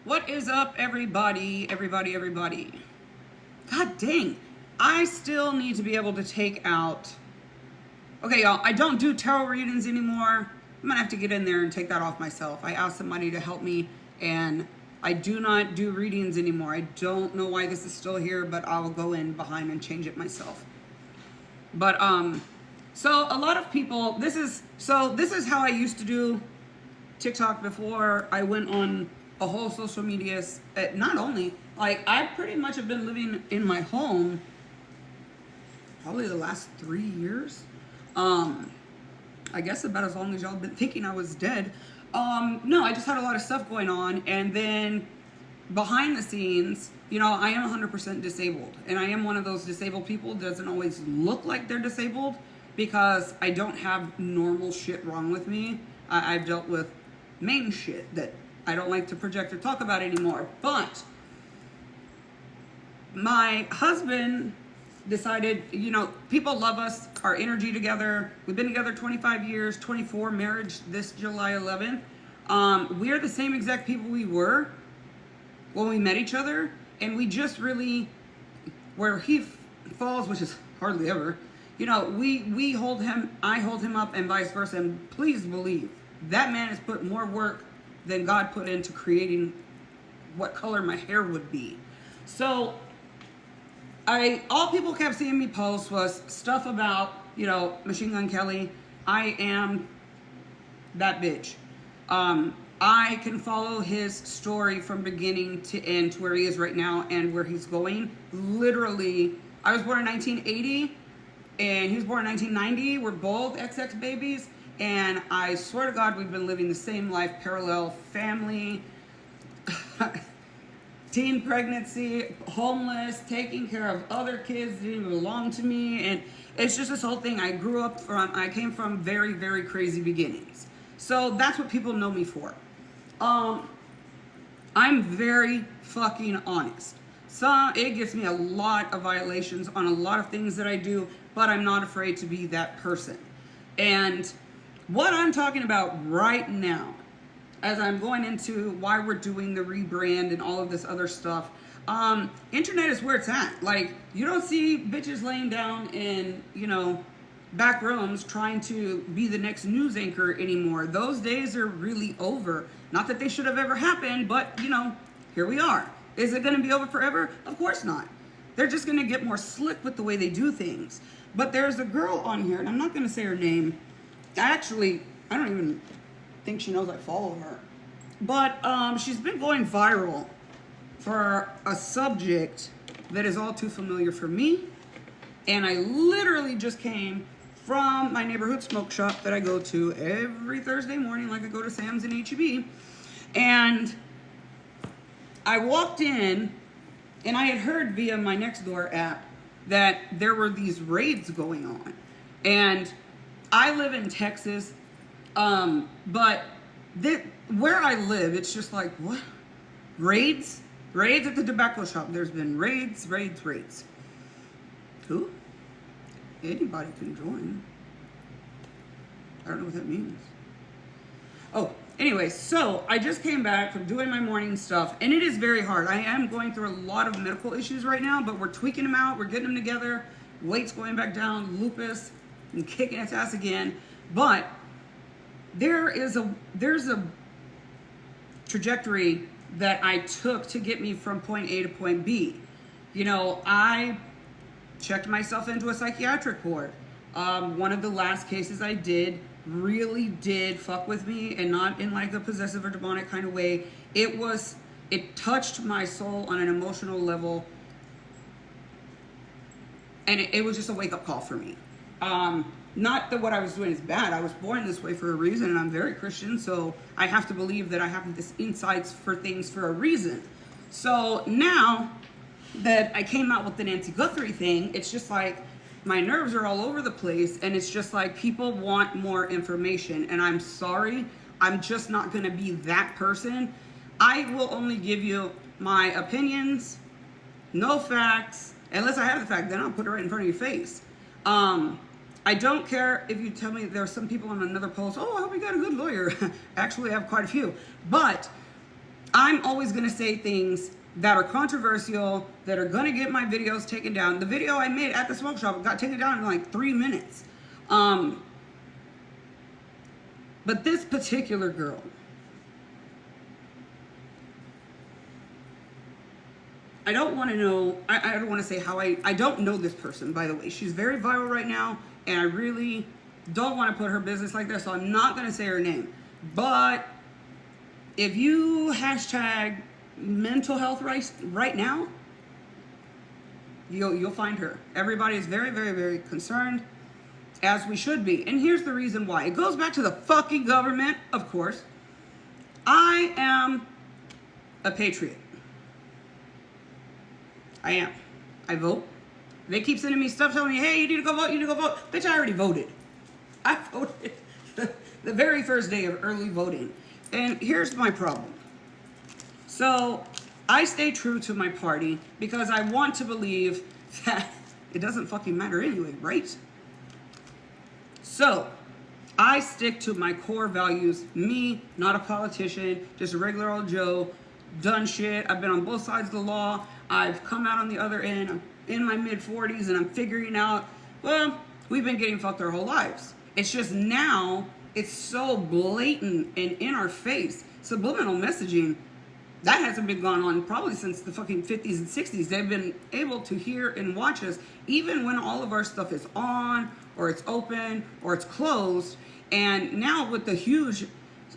What is up, everybody? Everybody. God dang. I still need to be able to take out... Okay, y'all, I don't do tarot readings anymore. I'm gonna have to get in there and take that off myself. I asked somebody to help me, and I do not do readings anymore. I don't know why this is still here, but I'll go in behind and change it myself. But, so a lot of people, this is how I used to do TikTok before I went on a whole social media. Not only, like, I pretty much have been living in my home probably the last 3 years. I guess about as long as y'all been thinking I was dead. No, I just had a lot of stuff going on, and then behind the scenes, you know, I am 100% disabled, and I am one of those disabled people that doesn't always look like they're disabled because I don't have normal shit wrong with me. I've dealt with main shit that I don't like to project or talk about anymore. But my husband decided, you know, people love us, our energy together. We've been together 25 years, 24, marriage this July 11th. We're the same exact people we were when we met each other, and we just really, where he falls, which is hardly ever, you know, we hold him, I hold him up, and vice versa. And please believe that man has put more work than God put into creating what color my hair would be. So all people kept seeing me post was stuff about, you know, Machine Gun Kelly. I am that bitch. I can follow his story from beginning to end to where he is right now and where he's going. Literally, I was born in 1980 and he was born in 1990. We're both XX babies. And I swear to God, we've been living the same life, parallel family, teen pregnancy, homeless, taking care of other kids that didn't even belong to me. And it's just this whole thing. I came from very, very crazy beginnings. So that's what people know me for. I'm very fucking honest. So it gives me a lot of violations on a lot of things that I do, but I'm not afraid to be that person. And what I'm talking about right now, as I'm going into why we're doing the rebrand and all of this other stuff, internet is where it's at. Like, you don't see bitches laying down in, you know, back rooms trying to be the next news anchor anymore. Those days are really over. Not that they should have ever happened, but, you know, here we are. Is it going to be over forever? Of course not. They're just going to get more slick with the way they do things. But there's a girl on here, and I'm not going to say her name. I don't even think she knows I follow her. But she's been going viral for a subject that is all too familiar for me. And I literally just came from my neighborhood smoke shop that I go to every Thursday morning, like I go to Sam's and H-E-B. And I walked in, and I had heard via my Nextdoor app that there were these raids going on. And I live in Texas, but where I live, it's just like, what? Raids? Raids at the tobacco shop. There's been raids. Who? Anybody can join. I don't know what that means. Oh, anyway, so I just came back from doing my morning stuff, and it is very hard. I am going through a lot of medical issues right now, but we're tweaking them out. We're getting them together. Weight's going back down. Lupus. And kicking its ass again. But there's a trajectory that I took to get me from point A to point B. You know, I checked myself into a psychiatric ward. One of the last cases I did really did fuck with me, and not in like a possessive or demonic kind of way. It touched my soul on an emotional level, and it was just a wake-up call for me. Not that what I was doing is bad. I was born this way for a reason, and I'm very Christian, so I have to believe that I have this insights for things for a reason. So now that I came out with the Nancy Guthrie thing, it's just like my nerves are all over the place, and it's just like people want more information, and I'm sorry, I'm just not going to be that person. I will only give you my opinions, no facts. Unless I have the fact, then I'll put it right in front of your face. I don't care if you tell me there are some people on another post, oh, I hope you got a good lawyer. Actually, I have quite a few. But I'm always going to say things that are controversial, that are going to get my videos taken down. The video I made at the smoke shop got taken down in like 3 minutes. But this particular girl, I don't want to know, I don't want to say how I don't know this person, by the way. She's very viral right now, and I really don't want to put her business like that, so I'm not going to say her name. But if you hashtag mental health right now, you'll find her. Everybody is very, very, very concerned, as we should be. And here's the reason why. It goes back to the fucking government, of course. I am a patriot. I am. I vote. They keep sending me stuff telling me, hey, you need to go vote, you need to go vote. Bitch, I already voted. I voted the very first day of early voting. And here's my problem. So I stay true to my party because I want to believe that it doesn't fucking matter anyway, right? So I stick to my core values. Me, not a politician, just a regular old Joe, done shit. I've been on both sides of the law. I've come out on the other end. I'm in my mid-40s and I'm figuring out, well, we've been getting fucked our whole lives. It's just now it's so blatant and in our face. Subliminal messaging, that hasn't been going on probably since the fucking 50s and 60s. They've been able to hear and watch us even when all of our stuff is on or it's open or it's closed. And now with the huge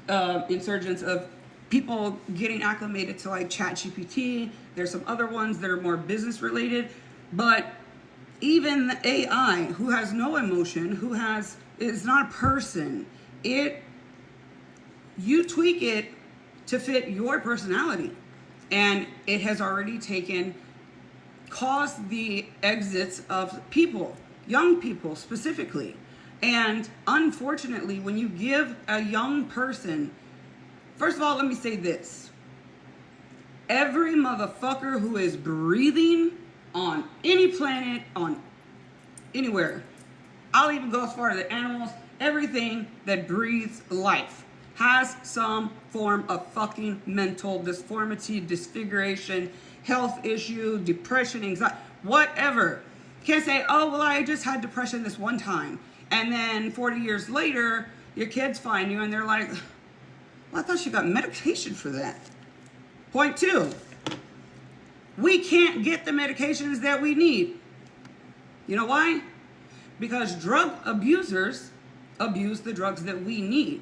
insurgence of people getting acclimated to like ChatGPT, there's some other ones that are more business related, but even the AI, who has no emotion, is not a person, you tweak it to fit your personality, and it has already caused the exits of people, young people specifically. And unfortunately, when you give a young person, first of all, let me say this. Every motherfucker who is breathing on any planet, on anywhere, I'll even go as far as the animals, everything that breathes life has some form of fucking mental disformity, disfiguration, health issue, depression, anxiety, whatever. You can't say, oh, well, I just had depression this one time. And then 40 years later, your kids find you and they're like, well, I thought you got medication for that. Point 2, we can't get the medications that we need. You know why? Because drug abusers abuse the drugs that we need.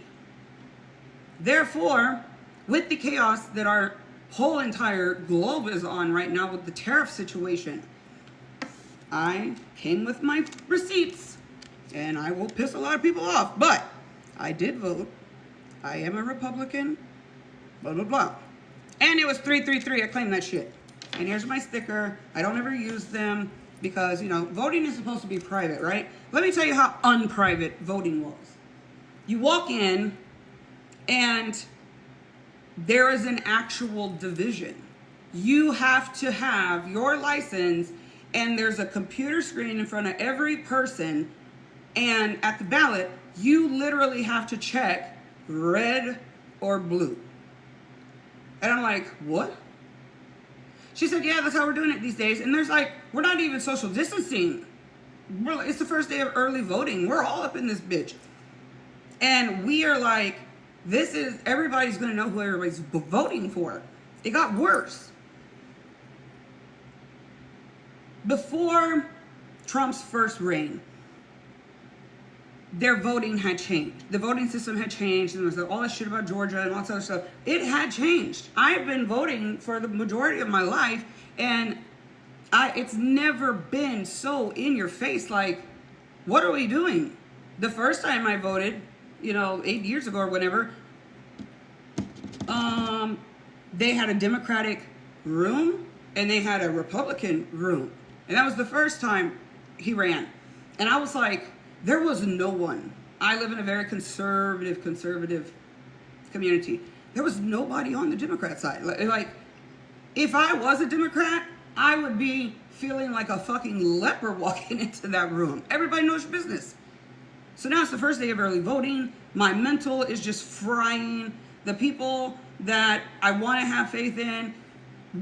Therefore, with the chaos that our whole entire globe is on right now with the tariff situation, I came with my receipts, and I will piss a lot of people off, but I did vote. I am a Republican, blah, blah, blah. And it was 333. I claimed that shit. And here's my sticker. I don't ever use them because, voting is supposed to be private, right? Let me tell you how unprivate voting was. You walk in and there is an actual division. You have to have your license and there's a computer screen in front of every person, and at the ballot, you literally have to check red or blue. And I'm like, what? She said, yeah, that's how we're doing it these days. And there's like, we're not even social distancing. It's the first day of early voting. We're all up in this bitch. And we are like, everybody's going to know who everybody's voting for. It got worse. Before Trump's first reign, their voting had changed. The voting system had changed, and there was all this shit about Georgia and all this other stuff. It had changed. I've been voting for the majority of my life, and it's never been so in your face, like, what are we doing? The first time I voted, 8 years ago or whenever, they had a Democratic room, and they had a Republican room. And that was the first time he ran. And I was like, there was no one. I live in a very conservative community. There was nobody on the Democrat side. Like, if I was a Democrat, I would be feeling like a fucking leper walking into that room. Everybody knows your business. So now it's the first day of early voting. My mental is just frying. The people that I want to have faith in.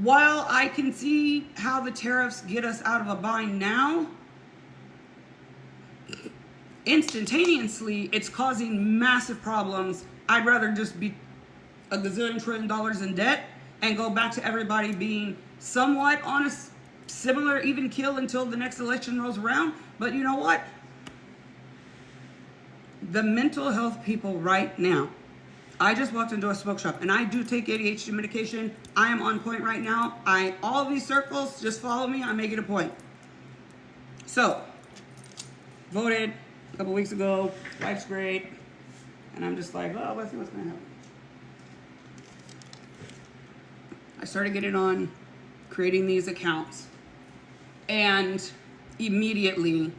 While I can see how the tariffs get us out of a bind now, instantaneously, it's causing massive problems. I'd rather just be a gazillion trillion dollars in debt and go back to everybody being somewhat on a similar even keel until the next election rolls around. But you know what? The mental health people right now, I just walked into a smoke shop and I do take ADHD medication. I am on point right now. All of these circles, just follow me. I make it a point. So, voted a couple weeks ago. Life's great. And I'm just like, well, let's see what's going to happen. I started getting on creating these accounts. And immediately,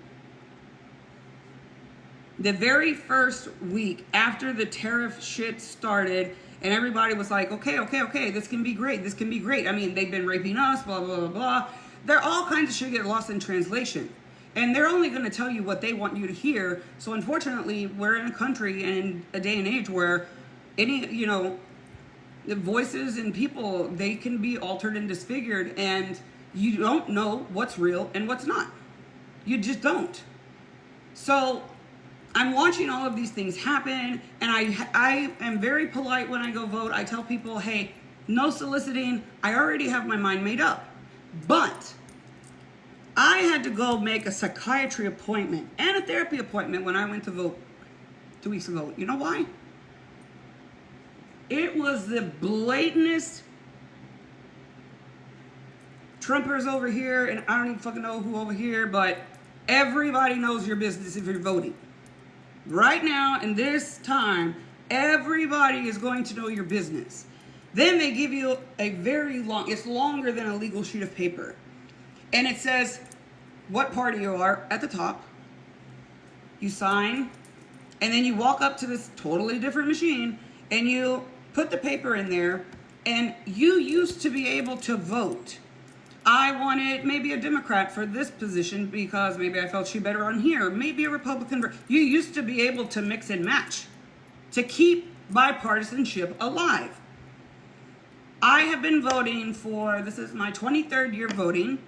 the very first week after the tariff shit started, and everybody was like, okay, this can be great. I mean, they've been raping us, blah, blah, blah, blah. There all kinds of shit get lost in translation. And they're only going to tell you what they want you to hear. So unfortunately, we're in a country and a day and age where the voices and people, they can be altered and disfigured, and you don't know what's real and what's not. You just don't. So I'm watching all of these things happen, and I am very polite when I go vote. I tell people, hey, no soliciting. I already have my mind made up. But I had to go make a psychiatry appointment and a therapy appointment when I went to vote 2 weeks ago. You know why? It was the blatantest Trumpers over here, and I don't even fucking know who over here, but everybody knows your business if you're voting. Right now, in this time, everybody is going to know your business. Then they give you a very long, it's longer than a legal sheet of paper. And it says what party you are at the top. You sign, and then you walk up to this totally different machine, and you put the paper in there, and you used to be able to vote. I wanted maybe a Democrat for this position because maybe I felt she better on here. Maybe a Republican. You used to be able to mix and match to keep bipartisanship alive. I have been voting for, this is my 23rd year voting.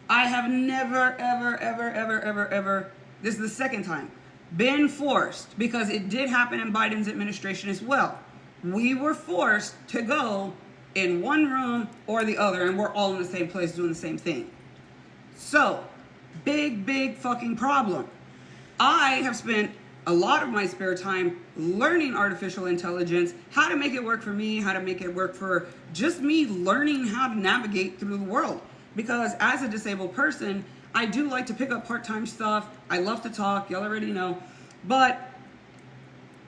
I have never, ever, this is the second time, been forced, because it did happen in Biden's administration as well. We were forced to go in one room or the other, and we're all in the same place doing the same thing. So, big fucking problem. I have spent a lot of my spare time learning artificial intelligence, how to make it work for me, how to make it work for just me, learning how to navigate through the world. Because as a disabled person, I do like to pick up part-time stuff. I love to talk, y'all already know. But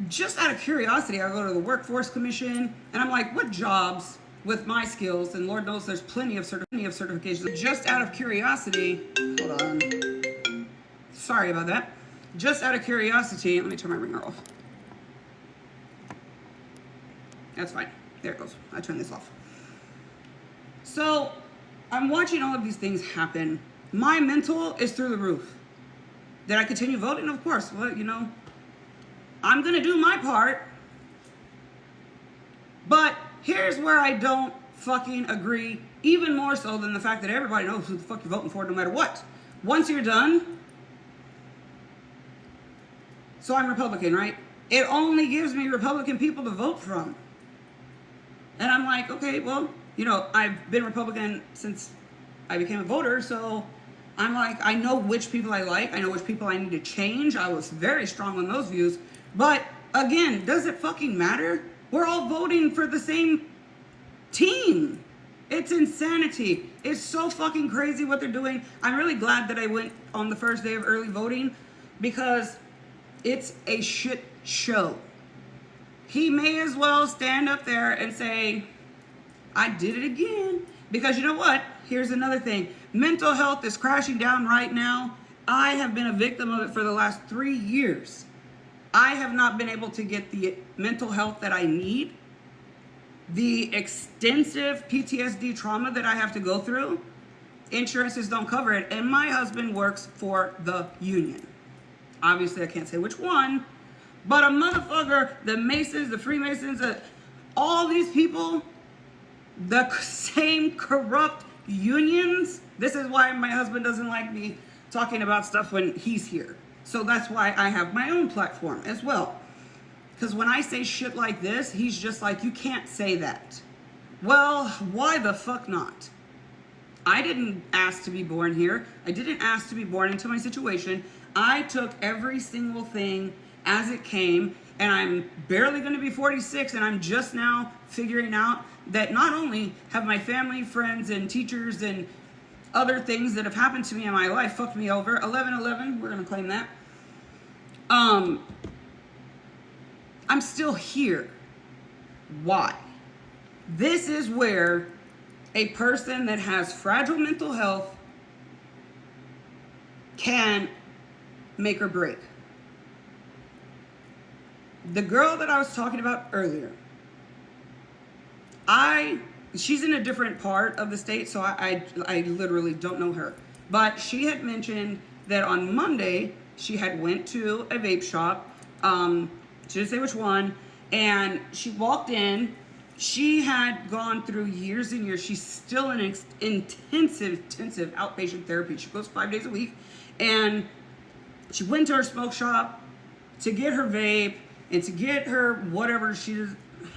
just out of curiosity, I go to the Workforce Commission, and I'm like, what jobs with my skills, and Lord knows there's plenty of certifications. Just out of curiosity, hold on. Sorry about that. Just out of curiosity, let me turn my ringer off. That's fine. There it goes. I turned this off. So I'm watching all of these things happen. My mental is through the roof. Did I continue voting? Of course. Well, I'm going to do my part. But here's where I don't fucking agree, even more so than the fact that everybody knows who the fuck you're voting for no matter what. Once you're done, so I'm Republican, right? It only gives me Republican people to vote from. And I'm like, okay, well, I've been Republican since I became a voter, so I'm like, I know which people I like, I know which people I need to change. I was very strong on those views. But again, does it fucking matter? We're all voting for the same team. It's insanity. It's so fucking crazy what they're doing. I'm really glad that I went on the first day of early voting, because it's a shit show. He may as well stand up there and say, I did it again. Because you know what? Here's another thing. Mental health is crashing down right now. I have been a victim of it for the last 3 years. I have not been able to get the mental health that I need. The extensive PTSD trauma that I have to go through, insurances don't cover it. And my husband works for the union. Obviously, I can't say which one, but a motherfucker, the Masons, the Freemasons, all these people, the same corrupt unions. This is why my husband doesn't like me talking about stuff when he's here. So that's why I have my own platform as well. Because when I say shit like this, he's just like, you can't say that. Well, why the fuck not? I didn't ask to be born here. I didn't ask to be born into my situation. I took every single thing as it came, and I'm barely going to be 46, and I'm just now figuring out that not only have my family, friends, and teachers and other things that have happened to me in my life fucked me over. 11/11, we're going to claim that. I'm still here. Why? This is where a person that has fragile mental health can make or break. The girl that I was talking about earlier, she's in a different part of the state, so I literally don't know her. But she had mentioned that on Monday, she had went to a vape shop. She didn't say which one. And she walked in. She had gone through years and years. She's still in intensive outpatient therapy. She goes 5 days a week. And she went to her smoke shop to get her vape and to get her whatever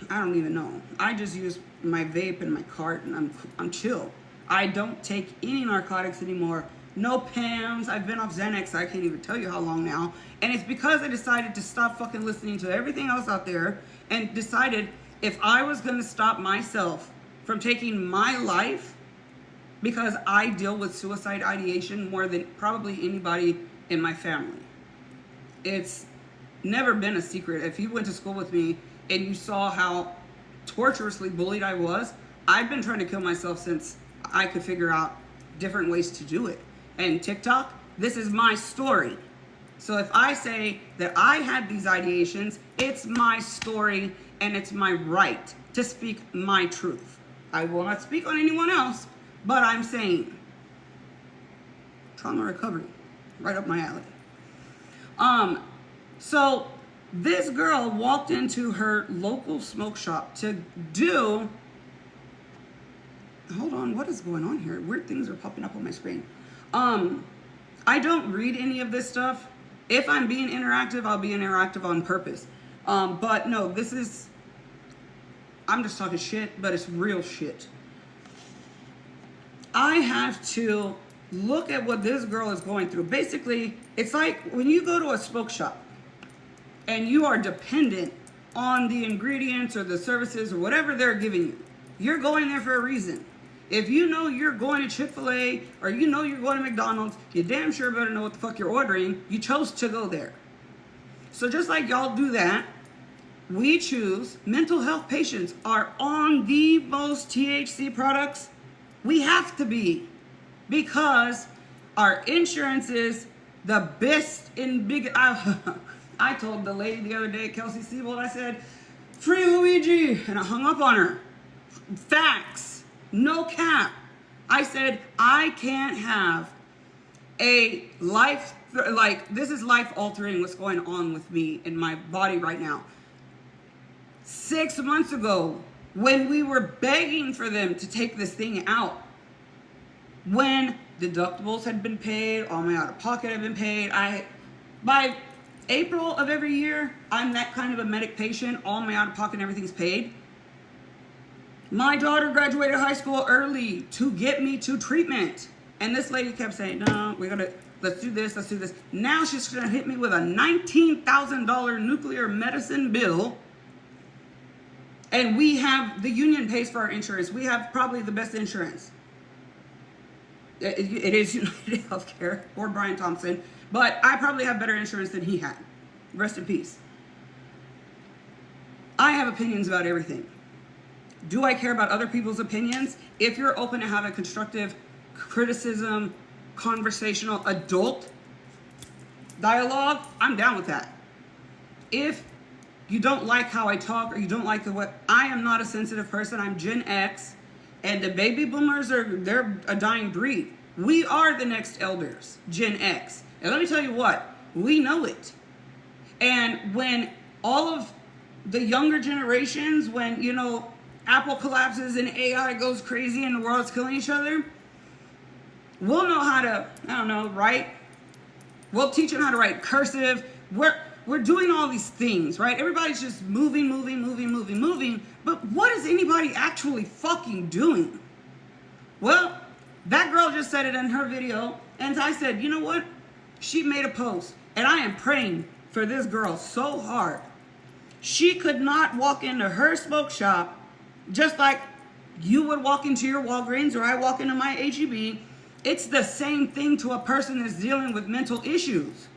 I don't even know. I just use my vape and my cart, and I'm chill. I don't take any narcotics anymore. No PAMs. I've been off Xanax. I can't even tell you how long now. And it's because I decided to stop fucking listening to everything else out there and decided if I was going to stop myself from taking my life, because I deal with suicide ideation more than probably anybody in my family. It's never been a secret. If you went to school with me and you saw how torturously bullied I was, I've been trying to kill myself since I could figure out different ways to do it. And TikTok, this is my story. So if I say that I had these ideations, it's my story and it's my right to speak my truth. I will not speak on anyone else, but I'm saying trauma recovery, right up my alley. So this girl walked into her local smoke shop to do, hold on, what is going on here? Weird things are popping up on my screen. I don't read any of this stuff. If I'm being interactive, I'll be interactive on purpose. But no, I'm just talking shit, but it's real shit. I have to look at what this girl is going through. Basically, it's like when you go to a smoke shop and you are dependent on the ingredients or the services or whatever they're giving you. You're going there for a reason. If you know you're going to Chick-fil-A or you know you're going to McDonald's, you damn sure better know what the fuck you're ordering. You chose to go there. So just like y'all do that, we choose, mental health patients are on the most THC products. We have to be, because our insurance is the best in big. I told the lady the other day, Kelsey Siebold, I said, free Luigi, and I hung up on her. Facts, no cap. I said, I can't have a life, like this is life altering what's going on with me in my body right now. 6 months ago, when we were begging for them to take this thing out, when deductibles had been paid, all my out-of-pocket had been paid, by April of every year, I'm that kind of a medic patient, all my out-of-pocket and everything's paid. My daughter graduated high school early to get me to treatment. And this lady kept saying, no, let's do this, let's do this. Now she's gonna hit me with a $19,000 nuclear medicine bill. And the union pays for our insurance. We have probably the best insurance. It is United Healthcare or Brian Thompson, but I probably have better insurance than he had. Rest in peace. I have opinions about everything. Do I care about other people's opinions? If you're open to have a constructive criticism, conversational, adult dialogue, I'm down with that. If you don't like how I talk or you don't like I am not a sensitive person. I'm Gen X, and the baby boomers they're a dying breed. We are the next elders, Gen X. And let me tell you what, we know it. And when all of the younger generations, when, you know, Apple collapses and AI goes crazy and the world's killing each other, we'll know how to, I don't know, write. We'll teach them how to write cursive. We're doing all these things, right? Everybody's just moving. But what is anybody actually fucking doing? Well, that girl just said it in her video, and I said, you know what? She made a post, and I am praying for this girl so hard. She could not walk into her smoke shop just like you would walk into your Walgreens or I walk into my HEB. It's the same thing to a person that's dealing with mental issues.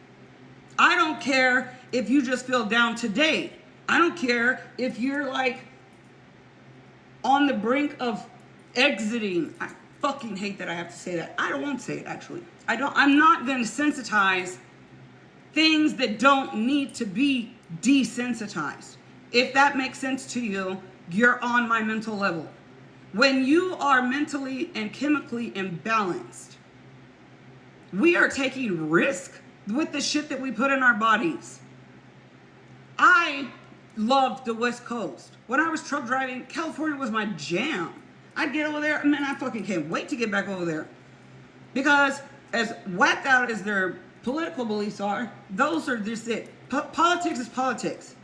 I don't care if you just feel down today. I don't care if you're like on the brink of exiting. I fucking hate that I have to say that. I won't say it actually. I'm not going to sensitize things that don't need to be desensitized. If that makes sense to you, you're on my mental level. When you are mentally and chemically imbalanced, we are taking risk with the shit that we put in our bodies. I loved the West Coast. When I was truck driving, California was my jam. I'd get over there, man, I fucking can't wait to get back over there. Because as whacked out as their political beliefs are, those are just it. Politics is politics.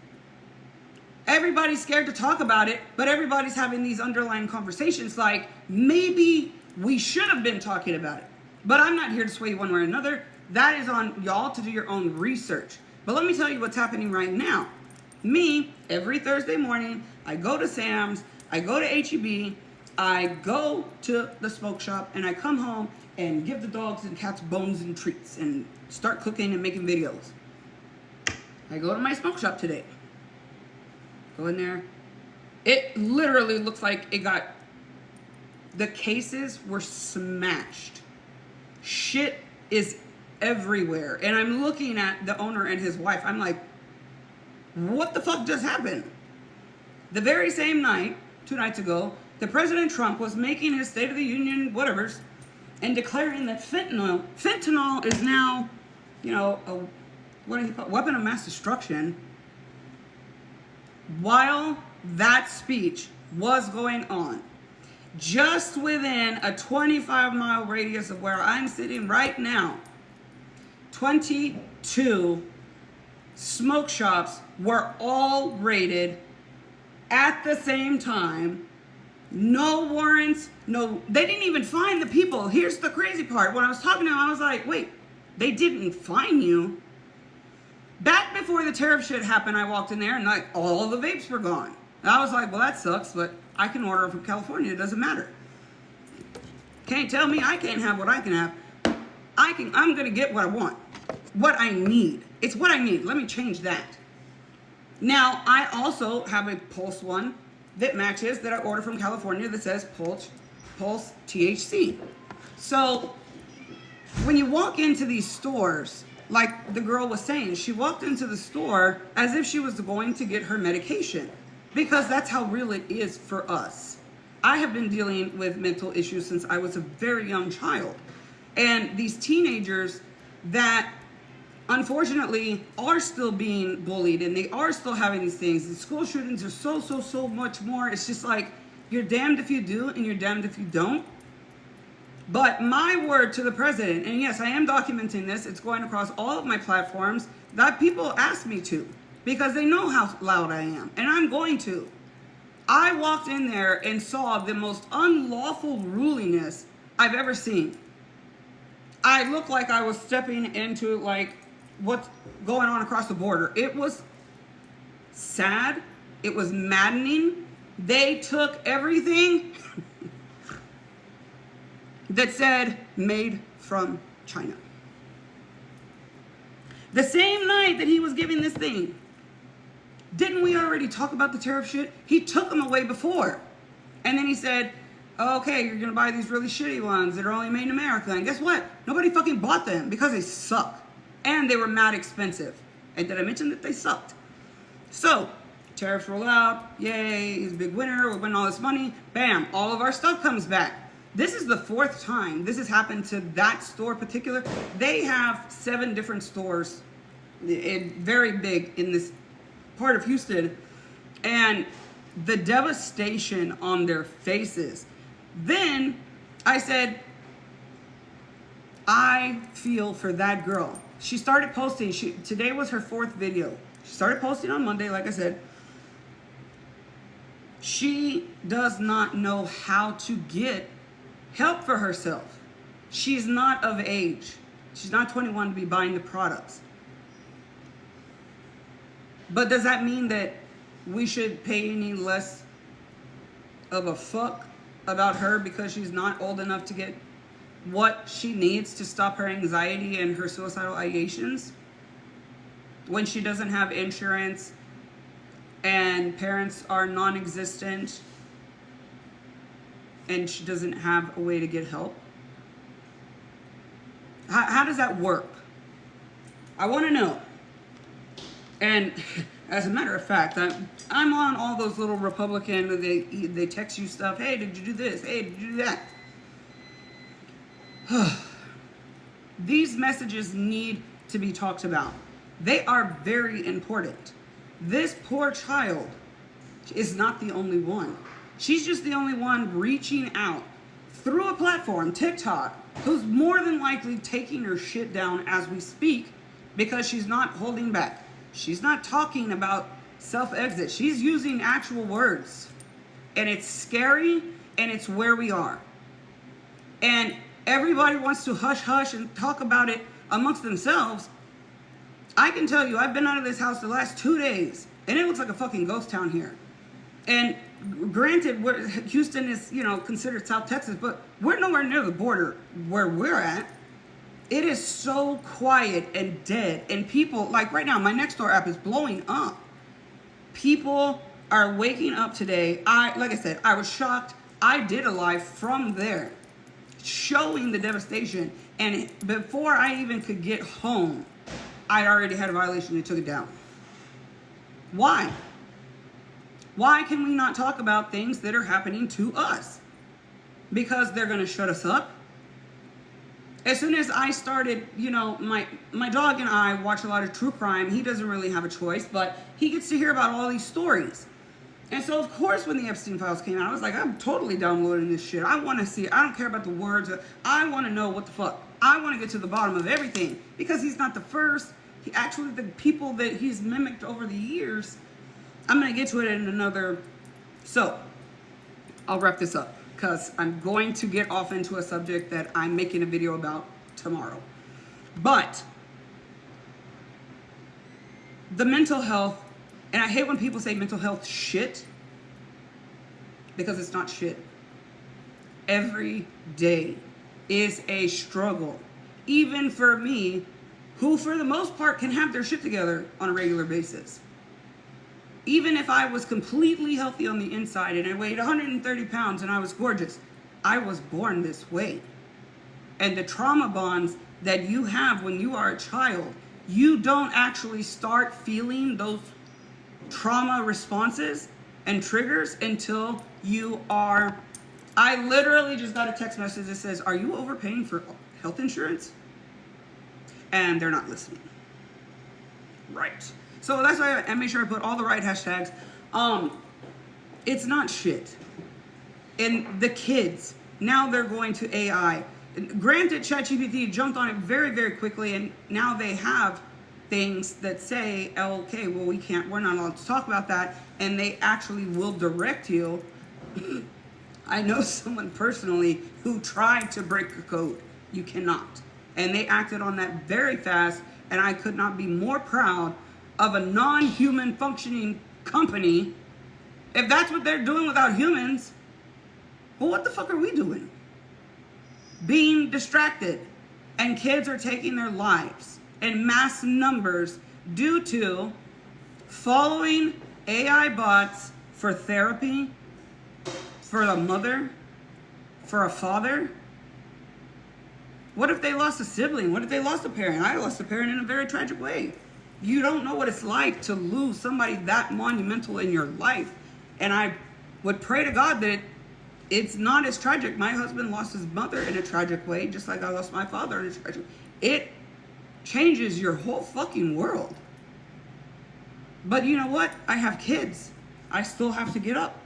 Everybody's scared to talk about it, but everybody's having these underlying conversations like maybe we should have been talking about it. But I'm not here to sway you one way or another. That is on y'all to do your own research. But let me tell you what's happening right now. Me, every Thursday morning, I go to Sam's, I go to HEB, I go to the smoke shop, and I come home and give the dogs and cats bones and treats and start cooking and making videos. I go to my smoke shop today. Go in there. It literally looks like the cases were smashed. Shit is everywhere. And I'm looking at the owner and his wife. I'm like, what the fuck just happened? The very same night, 2 nights ago, the President Trump was making his State of the Union whatevers and declaring that fentanyl is now, you know, what do you call it? Weapon of mass destruction. While that speech was going on, just within a 25-mile radius of where I'm sitting right now, 22 smoke shops were all raided at the same time. No warrants, they didn't even find the people. Here's the crazy part. When I was talking to them, I was like, wait, they didn't find you? Back before the tariff shit happened, I walked in there and like all the vapes were gone. And I was like, well, that sucks, but I can order from California. It doesn't matter. Can't tell me I can't have what I can have. I'm going to get what I want. What I need. It's what I need. Let me change that. Now, I also have a Pulse one that matches that I order from California that says Pulse THC. So when you walk into these stores, like the girl was saying, she walked into the store as if she was going to get her medication, because that's how real it is for us. I have been dealing with mental issues since I was a very young child. And these teenagers that unfortunately are still being bullied and they are still having these things. The school shootings are so much more. It's just like, you're damned if you do and you're damned if you don't. But my word to the president, and yes, I am documenting this, it's going across all of my platforms, that people ask me to, because they know how loud I am, and I'm going to. I walked in there and saw the most unlawful ruliness I've ever seen. I looked like I was stepping into like what's going on across the border. It was sad. It was maddening. They took everything that said made from China. The same night that he was giving this thing, didn't we already talk about the tariff shit? He took them away before. And then he said, okay, you're gonna buy these really shitty ones that are only made in America. And guess what? Nobody fucking bought them because they suck. And they were mad expensive. And did I mention that they sucked? So, tariffs roll out. Yay, he's a big winner. We're winning all this money. Bam, all of our stuff comes back. This is the 4th time this has happened to that store particular. They have 7 different stores, very big in this part of Houston. and the devastation on their faces. Then I said, I feel for that girl. She started posting. Today was her 4th video. She started posting on Monday, like I said. She does not know how to get help for herself. She's not of age. She's not 21 to be buying the products. But does that mean that we should pay any less of a fuck about her because she's not old enough to get what she needs to stop her anxiety and her suicidal ideations? When she doesn't have insurance and parents are non-existent and she doesn't have a way to get help? How does that work? I want to know. And as a matter of fact, I'm on all those little Republican, they text you stuff. Hey, did you do this? Hey, did you do that? These messages need to be talked about. They are very important. This poor child is not the only one. She's just the only one reaching out through a platform, TikTok, who's more than likely taking her shit down as we speak because she's not holding back. She's not talking about self-exit. She's using actual words. And it's scary, and it's where we are. And everybody wants to hush hush and talk about it amongst themselves. I can tell you, I've been out of this house the last 2 days, and it looks like a fucking ghost town here. And granted, Houston is, considered South Texas, but we're nowhere near the border where we're at. It is so quiet and dead. And people, like right now, my Nextdoor app is blowing up. People are waking up today. Like I said, I was shocked. I did a live from there showing the devastation. And before I even could get home, I already had a violation and took it down. Why? Why can we not talk about things that are happening to us? Because they're going to shut us up. As soon as I started, my dog and I watch a lot of true crime. He doesn't really have a choice, but he gets to hear about all these stories. And so, of course, when the Epstein files came out, I was like, I'm totally downloading this shit. I want to see it. I don't care about the words. I want to know what the fuck. I want to get to the bottom of everything because he's not the first. The people that he's mimicked over the years, I'm going to get to it in another. So, I'll wrap this up because I'm going to get off into a subject that I'm making a video about tomorrow. But the mental health, and I hate when people say mental health shit because it's not shit. Every day is a struggle. Even for me, who for the most part can have their shit together on a regular basis. Even if I was completely healthy on the inside and I weighed 130 pounds and I was gorgeous, I was born this way. And the trauma bonds that you have when you are a child, you don't actually start feeling those trauma responses and triggers until you are. I literally just got a text message that says, are you overpaying for health insurance? And they're not listening. Right. So that's why I made sure I put all the right hashtags. It's not shit. And the kids, now they're going to AI. Granted, ChatGPT jumped on it very, very quickly, and now they have things that say, okay, well, we're not allowed to talk about that, and they actually will direct you. I know someone personally who tried to break the code. You cannot. And they acted on that very fast, and I could not be more proud of a non-human functioning company. If that's what they're doing without humans, well, what the fuck are we doing? Being distracted. And kids are taking their lives in mass numbers due to following AI bots for therapy, for a mother, for a father. What if they lost a sibling? What if they lost a parent? I lost a parent in a very tragic way. You don't know what it's like to lose somebody that monumental in your life. And I would pray to God that it's not as tragic. My husband lost his mother in a tragic way, just like I lost my father in a tragic way. It changes your whole fucking world. But you know what? I have kids. I still have to get up.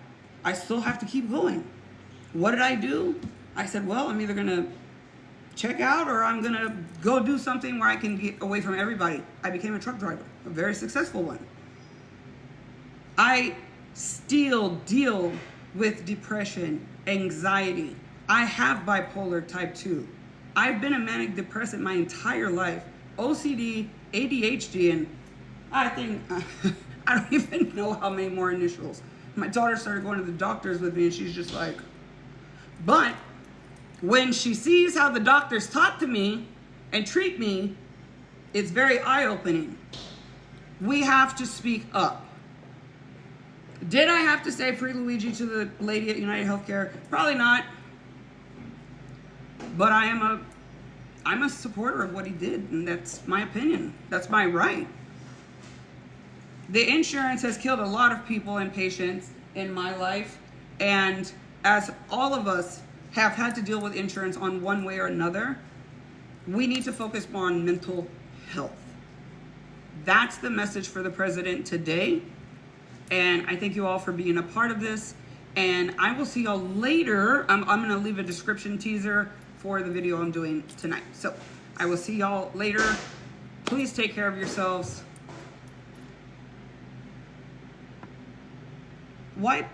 I still have to keep going. What did I do? I said, well, I'm either going to check out or I'm going to go do something where I can get away from everybody. I became a truck driver, a very successful one. I still deal with depression, anxiety. I have bipolar type 2. I've been a manic depressive my entire life. OCD, ADHD, and I think, I don't even know how many more initials. My daughter started going to the doctors with me and she's just like, but when she sees how the doctors talk to me and treat me, it's very eye-opening. We have to speak up. Did I have to say free Luigi to the lady at United Healthcare? Probably not. But I'm a supporter of what he did, and that's my opinion. That's my right. The insurance has killed a lot of people and patients in my life, and as all of us have had to deal with insurance on one way or another, we need to focus more on mental health. That's the message for the president today, and I thank you all for being a part of this, and I will see y'all later. I'm going to leave a description teaser for the video I'm doing tonight. So I will see y'all later. Please take care of yourselves. Wipe